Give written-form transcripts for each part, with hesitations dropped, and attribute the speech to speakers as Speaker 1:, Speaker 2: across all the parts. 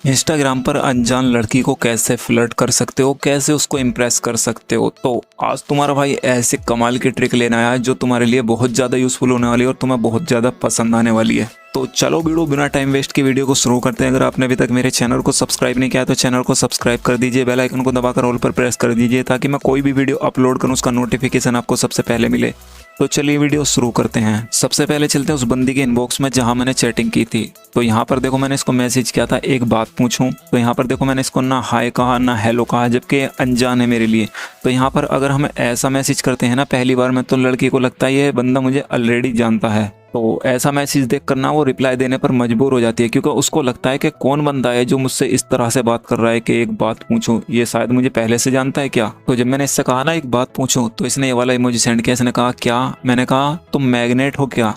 Speaker 1: Instagram पर अनजान लड़की को कैसे फ्लर्ट कर सकते हो, कैसे उसको इम्प्रेस कर सकते हो। तो आज तुम्हारा भाई ऐसे कमाल की ट्रिक लेने आया है जो तुम्हारे लिए बहुत ज़्यादा यूज़फुल होने वाली है और तुम्हें बहुत ज़्यादा पसंद आने वाली है। तो चलो वीडियो बिना टाइम वेस्ट की वीडियो को शुरू करते हैं। अगर आपने अभी तक मेरे चैनल को सब्सक्राइब नहीं किया तो चैनल को सब्सक्राइब कर दीजिए, बेल आइकन को दबाकर ऑल पर प्रेस कर दीजिए ताकि मैं कोई भी वीडियो अपलोड करूँ उसका नोटिफिकेशन आपको सबसे पहले मिले। तो चलिए वीडियो शुरू करते हैं। सबसे पहले चलते हैं उस बंदी के इनबॉक्स में जहां मैंने चैटिंग की थी। तो यहाँ पर देखो मैंने इसको मैसेज किया था एक बात पूछूं। तो यहाँ पर देखो मैंने इसको ना हाय कहा ना हेलो कहा, जबकि अनजान है मेरे लिए। तो यहाँ पर अगर हम ऐसा मैसेज करते हैं ना पहली बार में, तो लड़की को लगता है ये बंदा मुझे ऑलरेडी जानता है। तो ऐसा मैसेज देख कर ना वो रिप्लाई देने पर मजबूर हो जाती है, क्योंकि उसको लगता है कि कौन बंदा है जो मुझसे इस तरह से बात कर रहा है कि एक बात पूछूं, ये शायद मुझे पहले से जानता है क्या। तो जब मैंने इससे कहा ना एक बात पूछूं, तो इसने ये वाला इमोजी सेंड किया। इसने कहा क्या? मैंने कहा तुम मैग्नेट हो क्या?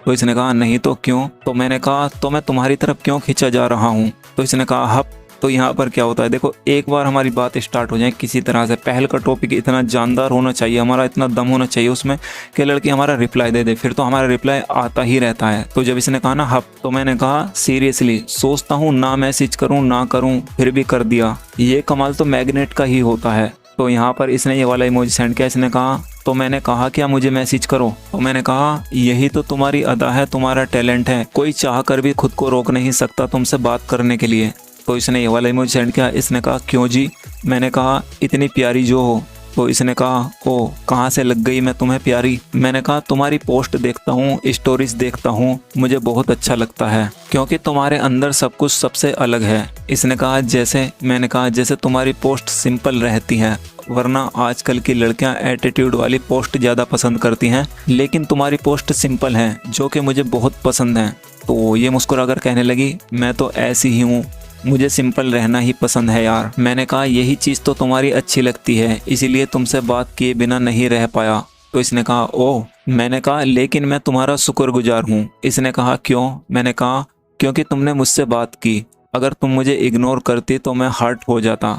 Speaker 1: तो इसने कहा नहीं तो क्यों? तो मैंने कहा तो मैं तुम्हारी तरफ क्यों खींचा जा रहा हूँ? तो इसने कहा हप। तो यहाँ पर क्या होता है देखो, एक बार हमारी बात स्टार्ट हो जाए किसी तरह से, पहल का टॉपिक इतना जानदार होना चाहिए, हमारा इतना दम होना चाहिए उसमें कि लड़की हमारा रिप्लाई दे दे, फिर तो हमारा रिप्लाई आता ही रहता है। तो जब इसने कहा ना हप, तो मैंने कहा सीरियसली सोचता हूँ ना मैसेज करूँ ना करूँ, फिर भी कर दिया। ये कमाल तो मैग्नेट का ही होता है। तो यहाँ पर इसने ये वाला इमोजी सेंड किया। इसने कहा तो मैंने कहा क्या मुझे मैसेज करो? तो मैंने कहा यही तो तुम्हारी अदा है, तुम्हारा टैलेंट है, कोई चाह कर भी खुद को रोक नहीं सकता तुमसे बात करने के लिए। तो इसने ये वाला इमोजी सेंड किया। इसने कहा क्यों जी? मैंने कहा इतनी प्यारी जो हो। तो इसने कहा ओ कहाँ से लग गई मैं तुम्हें प्यारी? मैंने कहा तुम्हारी पोस्ट देखता हूँ, स्टोरीज देखता हूँ, मुझे बहुत अच्छा लगता है क्योंकि तुम्हारे अंदर सब कुछ सबसे अलग है। इसने कहा जैसे? मैंने कहा जैसे तुम्हारी पोस्ट सिंपल रहती है, वरना आजकल की लड़कियां एटीट्यूड वाली पोस्ट ज़्यादा पसंद करती हैं, लेकिन तुम्हारी पोस्ट सिंपल है जो कि मुझे बहुत पसंद है। तो ये मुस्कुराकर कहने लगी मैं तो ऐसी ही हूँ, मुझे सिंपल रहना ही पसंद है यार। मैंने कहा यही चीज़ तो तुम्हारी अच्छी लगती है, इसीलिए तुमसे बात किए बिना नहीं रह पाया। तो इसने कहा ओह। मैंने कहा लेकिन मैं तुम्हारा शुक्रगुजार हूँ। इसने कहा क्यों? मैंने कहा क्योंकि तुमने मुझसे बात की, अगर तुम मुझे इग्नोर करती तो मैं हर्ट हो जाता।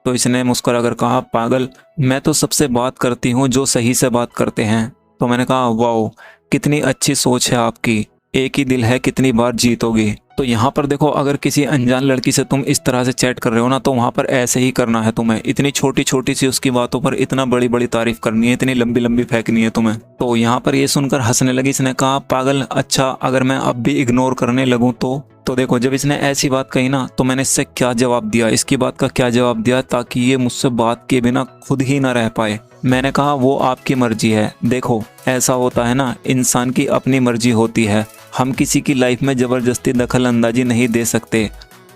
Speaker 1: तो इसने मुस्कुराकर कहा पागल, मैं तो सबसे बात करती हूँ जो सही से बात करते हैं। तो मैंने कहा वाओ कितनी अच्छी सोच है आपकी, एक ही दिल है कितनी बार जीतोगे। तो यहाँ पर देखो अगर किसी अनजान लड़की से तुम इस तरह से चैट कर रहे हो ना, तो वहाँ पर ऐसे ही करना है तुम्हें। इतनी छोटी छोटी सी उसकी बातों पर इतना बड़ी बड़ी तारीफ करनी है, इतनी लंबी लंबी फेंकनी है तुम्हें। तो यहाँ पर ये सुनकर हंसने लगी। इसने कहा पागल अच्छा अगर मैं अब भी इग्नोर करने लगूँ तो देखो जब इसने ऐसी बात कही ना, तो मैंने इससे क्या जवाब दिया, इसकी बात का क्या जवाब दिया ताकि ये मुझसे बात किए बिना खुद ही ना रह पाए। मैंने कहा वो आपकी मर्जी है। देखो ऐसा होता है ना, इंसान की अपनी मर्जी होती है, हम किसी की लाइफ में ज़बरदस्ती दखल अंदाजी नहीं दे सकते।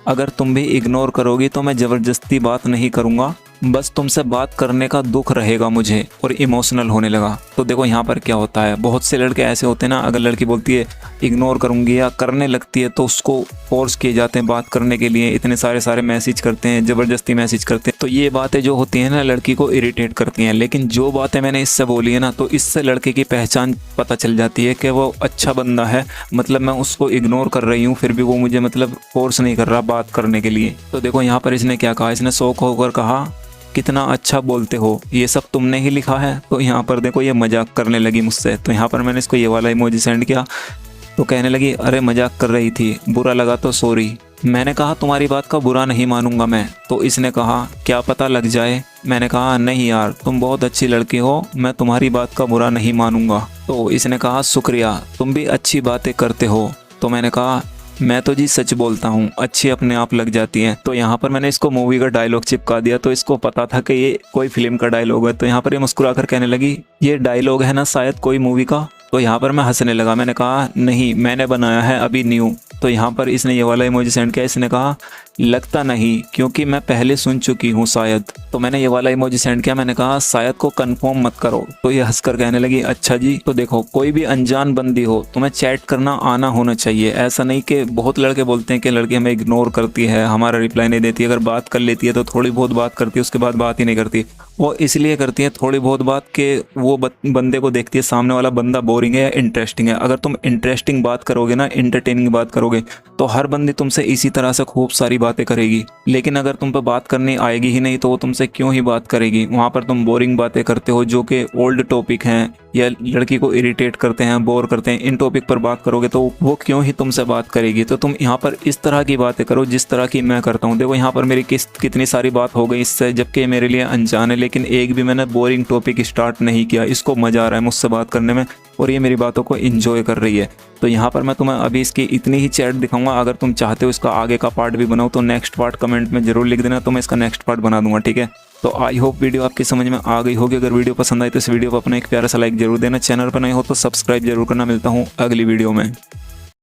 Speaker 1: अगर तुम भी इग्नोर करोगी तो मैं ज़बरदस्ती बात नहीं करूँगा, बस तुमसे बात करने का दुख रहेगा मुझे। और इमोशनल होने लगा। तो देखो यहाँ पर क्या होता है, बहुत से लड़के ऐसे होते हैं ना, अगर लड़की बोलती है इग्नोर करूँगी या करने लगती है तो उसको फोर्स किए जाते हैं बात करने के लिए, इतने सारे मैसेज करते हैं, ज़बरदस्ती मैसेज करते हैं। तो ये बातें जो होती हैं ना लड़की को इरिटेट करती हैं। लेकिन जो बातें मैंने इससे बोली है ना, तो इससे लड़के की पहचान पता चल जाती है कि वो अच्छा बंदा है, मतलब मैं उसको इग्नोर कर रही हूँ फिर भी वो मुझे मतलब फोर्स नहीं कर रहा बात करने के लिए। तो देखो यहाँ पर इसने क्या कहा, इसने शौक होकर कहा कितना अच्छा बोलते हो, ये सब तुमने ही लिखा है। तो यहाँ पर देखो ये मजाक करने लगी मुझसे। तो यहाँ पर मैंने इसको ये वाला इमोजी सेंड किया। तो कहने लगी अरे मजाक कर रही थी, बुरा लगा तो सॉरी। मैंने कहा तुम्हारी बात का बुरा नहीं मानूंगा मैं। तो इसने कहा क्या पता लग जाए। मैंने कहा नहीं यार तुम बहुत अच्छी लड़की हो, मैं तुम्हारी बात का बुरा नहीं मानूंगा। तो इसने कहा शुक्रिया, तुम भी अच्छी बातें करते हो। तो मैंने कहा मैं तो जी सच बोलता हूँ, अच्छी अपने आप लग जाती हैं। तो यहाँ पर मैंने इसको मूवी का डायलॉग चिपका दिया, तो इसको पता था कि ये कोई फिल्म का डायलॉग है। तो यहाँ पर ये मुस्कुराकर कहने लगी ये डायलॉग है ना शायद कोई मूवी का। तो यहाँ पर मैं हंसने लगा। मैंने कहा नहीं मैंने बनाया है अभी न्यू। तो यहाँ पर इसने ये वाला इमोजी सेंड किया। इसने कहा लगता नहीं क्योंकि मैं पहले सुन चुकी हूँ शायद। तो मैंने ये वाला इमोजी सेंड किया। मैंने कहा शायद को कंफर्म मत करो। तो ये हंसकर कहने लगी अच्छा जी। तो देखो कोई भी अनजान बंदी हो तुम्हें चैट करना आना होना चाहिए। ऐसा नहीं कि बहुत लड़के बोलते हैं कि लड़की हमें इग्नोर करती है, हमारा रिप्लाई नहीं देती, अगर बात कर लेती है तो थोड़ी बहुत बात करती है उसके बाद बात ही नहीं करती। वो इसलिए करती है थोड़ी बहुत बात के वो बंदे को देखती है सामने वाला बंदा बोरिंग है या इंटरेस्टिंग है। अगर तुम इंटरेस्टिंग बात करोगे ना, इंटरटेनिंग बात करोगे, तो हर बंदी तुमसे इसी तरह से खूब सारी बातें करेगी, लेकिन अगर तुम पे बात करनी आएगी ही नहीं तो वो तुमसे क्यों ही बात करेगी। वहाँ पर तुम बोरिंग बातें करते हो जो कि ओल्ड टॉपिक हैं या लड़की को इरिटेट करते हैं, बोर करते हैं, इन टॉपिक पर बात करोगे तो वो क्यों ही तुमसे बात करेगी। तो तुम यहाँ पर इस तरह की बातें करो जिस तरह की मैं करता हूँ। देखो यहाँ पर मेरी कितनी सारी बात हो गई इससे, जबकि मेरे लिए अनजान है, लेकिन एक भी मैंने बोरिंग टॉपिक स्टार्ट नहीं किया। इसको मज़ा आ रहा है मुझसे बात करने में और ये मेरी बातों को एंजॉय कर रही है। तो यहाँ पर मैं तुम्हें अभी इसकी इतनी ही चैट दिखाऊंगा। अगर तुम चाहते हो इसका आगे का पार्ट भी बनाओ तो नेक्स्ट पार्ट कमेंट में जरूर लिख देना, तो मैं इसका नेक्स्ट पार्ट बना दूंगा, ठीक है। तो आई होप वीडियो आपकी समझ में आ गई होगी। अगर वीडियो पसंद आई तो इस वीडियो को अपना एक प्यारा सा लाइक जरूर देना। चैनल पर नए हो तो सब्सक्राइब जरूर करना। मिलता हूँ अगली वीडियो में।